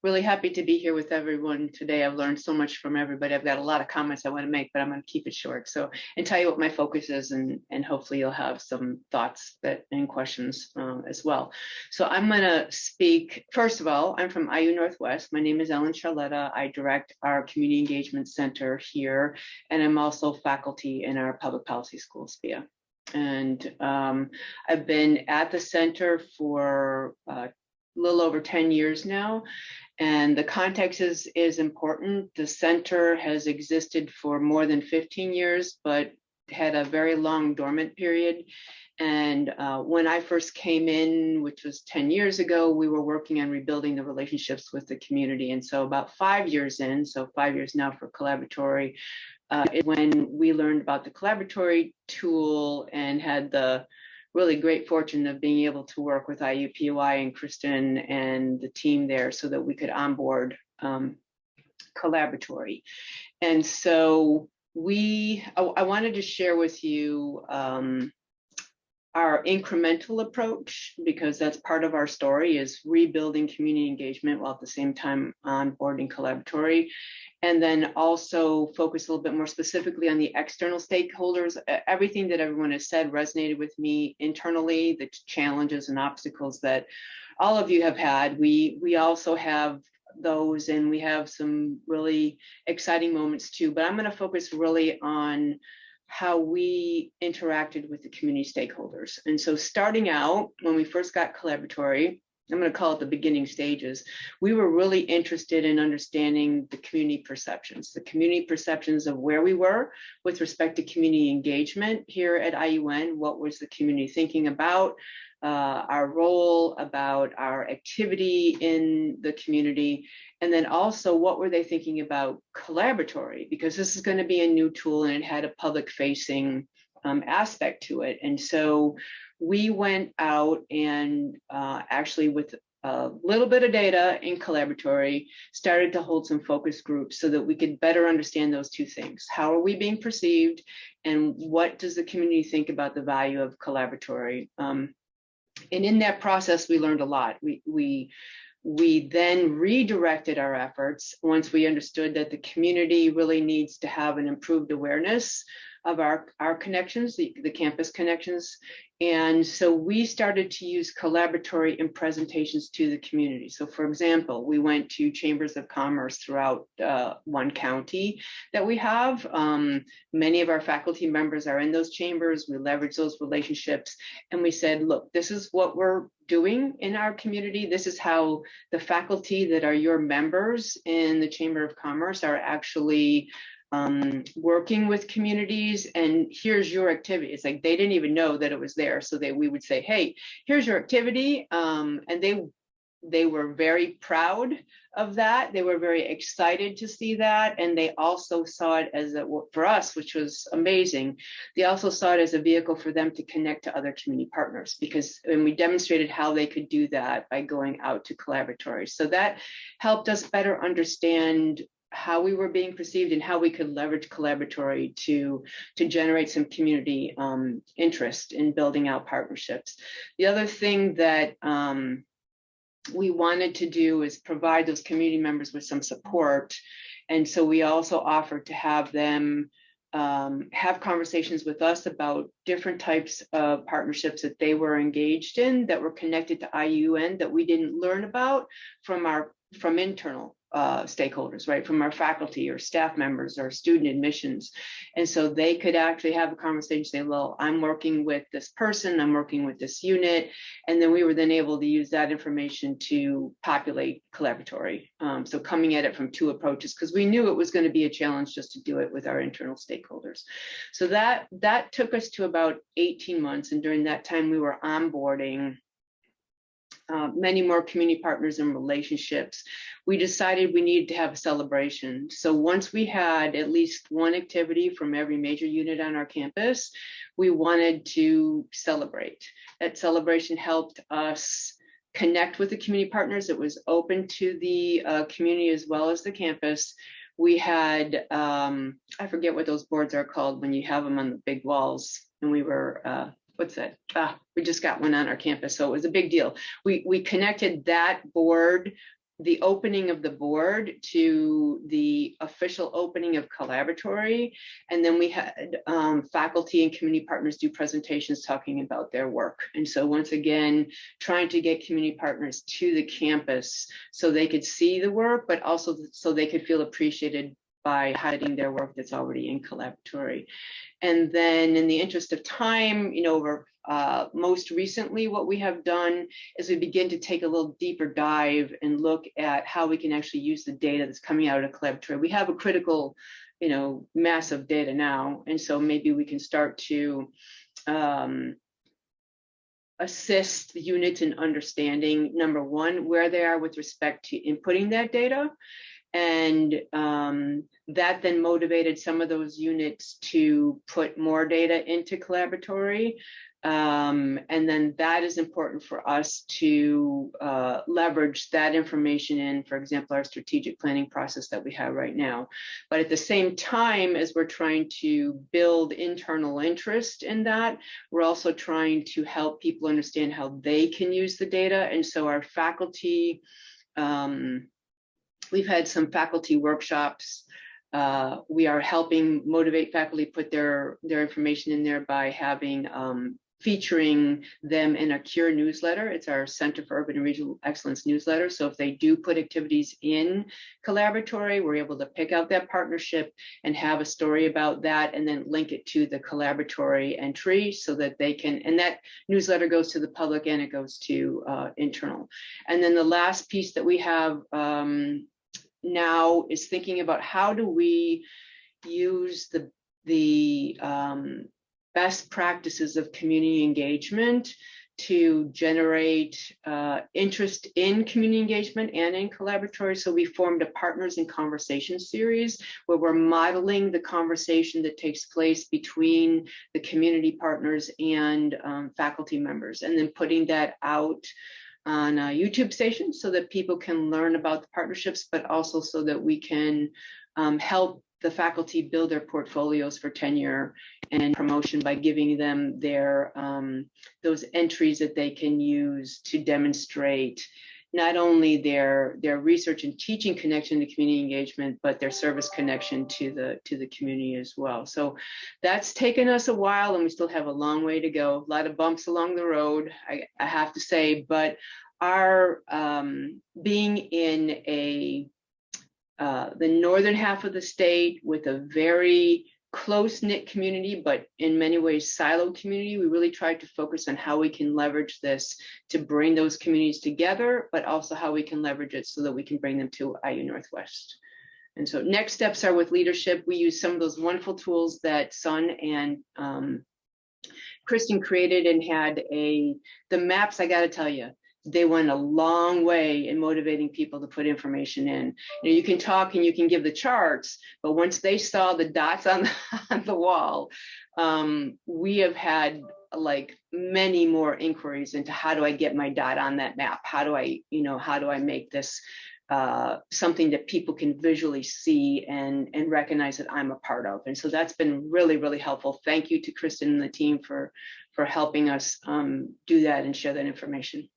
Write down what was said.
Really happy to be here with everyone today. I've learned so much from everybody. I've got a lot of comments I want to make, but I'm going to keep it short. So, and tell you what my focus is, and hopefully you'll have some thoughts and questions as well. So I'm going to speak. First of all, I'm from IU Northwest. My name is Szarleta. I direct our Community Engagement Center here, and I'm also faculty in our Public Policy School, SPIA. And I've been at the center for a little over 10 years now. And the context is important. The center has existed for more than 15 years, but had a very long dormant period. And when I first came in, which was 10 years ago, we were working on rebuilding the relationships with the community. And so about 5 years in, so 5 years now for Collaboratory, is when we learned about the Collaboratory tool and had the really great fortune of being able to work with IUPUI and Kristen and the team there so that we could onboard Collaboratory. And so I wanted to share with you our incremental approach, because that's part of our story, is rebuilding community engagement while at the same time onboarding Collaboratory. And then also focus a little bit more specifically on the external stakeholders. Everything that everyone has said resonated with me internally, the challenges and obstacles that all of you have had. We also have those, and we have some really exciting moments too. But I'm going to focus really on how we interacted with the community stakeholders. And so starting out, when we first got Collaboratory, I'm going to call it the beginning stages, we were really interested in understanding the community perceptions of where we were with respect to community engagement here at IUN. What was the community thinking about our role, about our activity in the community, and then also what were they thinking about Collaboratory, because this is going to be a new tool and it had a public-facing aspect to it. And so we went out and actually with a little bit of data in Collaboratory, started to hold some focus groups so that we could better understand those two things. How are we being perceived, and what does the community think about the value of Collaboratory? And in that process, we learned a lot. We then redirected our efforts once we understood that the community really needs to have an improved awareness of our connections, the campus connections. And so we started to use Collaboratory in presentations to the community. So for example, we went to chambers of commerce throughout one county that we have. Many of our faculty members are in those chambers. We leverage those relationships. And we said, look, this is what we're doing in our community. This is how the faculty that are your members in the Chamber of Commerce are actually working with communities, and here's your activity. It's like they didn't even know that it was there, so we would say, hey, here's your activity, and they were very proud of that. They were very excited to see that, and they also saw it as for us, which was amazing, they also saw it as a vehicle for them to connect to other community partners, and we demonstrated how they could do that by going out to Collaboratory. So that helped us better understand how we were being perceived and how we could leverage Collaboratory to generate some community interest in building out partnerships. The other thing that we wanted to do is provide those community members with some support. And so we also offered to have them have conversations with us about different types of partnerships that they were engaged in that were connected to IUN that we didn't learn about from internal stakeholders, right, from our faculty or staff members or student admissions. And so they could actually have a conversation, say, well, I'm working with this person, I'm working with this unit. And then we were then able to use that information to populate Collaboratory. So coming at it from two approaches, because we knew it was going to be a challenge just to do it with our internal stakeholders. So that took us to about 18 months. And during that time, we were onboarding many more community partners and relationships. We decided we needed to have a celebration. So once we had at least one activity from every major unit on our campus, we wanted to celebrate. That celebration helped us connect with the community partners. It was open to the community as well as the campus. We had, I forget what those boards are called when you have them on the big walls, and we were, what's that? We just got one on our campus, so it was a big deal. We connected that board the opening of the board to the official opening of Collaboratory. And then we had faculty and community partners do presentations talking about their work. And so once again, trying to get community partners to the campus so they could see the work, but also so they could feel appreciated by highlighting their work that's already in Collaboratory. And then in the interest of time, over most recently, what we have done is we begin to take a little deeper dive and look at how we can actually use the data that's coming out of Collaboratory. We have a critical, mass of data now, and so maybe we can start to assist the units in understanding, number one, where they are with respect to inputting that data. And that then motivated some of those units to put more data into Collaboratory. And then that is important for us to leverage that information in, for example, our strategic planning process that we have right now. But at the same time, as we're trying to build internal interest in that, we're also trying to help people understand how they can use the data. And so our faculty, we've had some faculty workshops. We are helping motivate faculty put their information in there by having featuring them in a CURE newsletter. It's our Center for Urban and Regional Excellence newsletter. So if they do put activities in Collaboratory, we're able to pick out that partnership and have a story about that and then link it to the Collaboratory entry so that they can, and that newsletter goes to the public and it goes to internal. And then the last piece that we have now is thinking about how do we use the best practices of community engagement to generate interest in community engagement and in Collaboratory. So we formed a Partners in Conversation series where we're modeling the conversation that takes place between the community partners and faculty members, and then putting that out on a YouTube station so that people can learn about the partnerships, but also so that we can help the faculty build their portfolios for tenure and promotion by giving them their those entries that they can use to demonstrate not only their research and teaching connection to community engagement, but their service connection to the community as well. So that's taken us a while, and we still have a long way to go. A lot of bumps along the road, I have to say, but our being in the northern half of the state with a very close-knit community, but in many ways siloed community, we really tried to focus on how we can leverage this to bring those communities together, but also how we can leverage it so that we can bring them to IU Northwest. And so next steps are with leadership. We use some of those wonderful tools that Sun and Kristen created and had the maps, I gotta tell you, they went a long way in motivating people to put information in. You can talk and you can give the charts, but once they saw the dots on the wall, we have had like many more inquiries into how do I get my dot on that map? How do I make this something that people can visually see and recognize that I'm a part of? And so that's been really, really helpful. Thank you to Kristen and the team for helping us do that and share that information.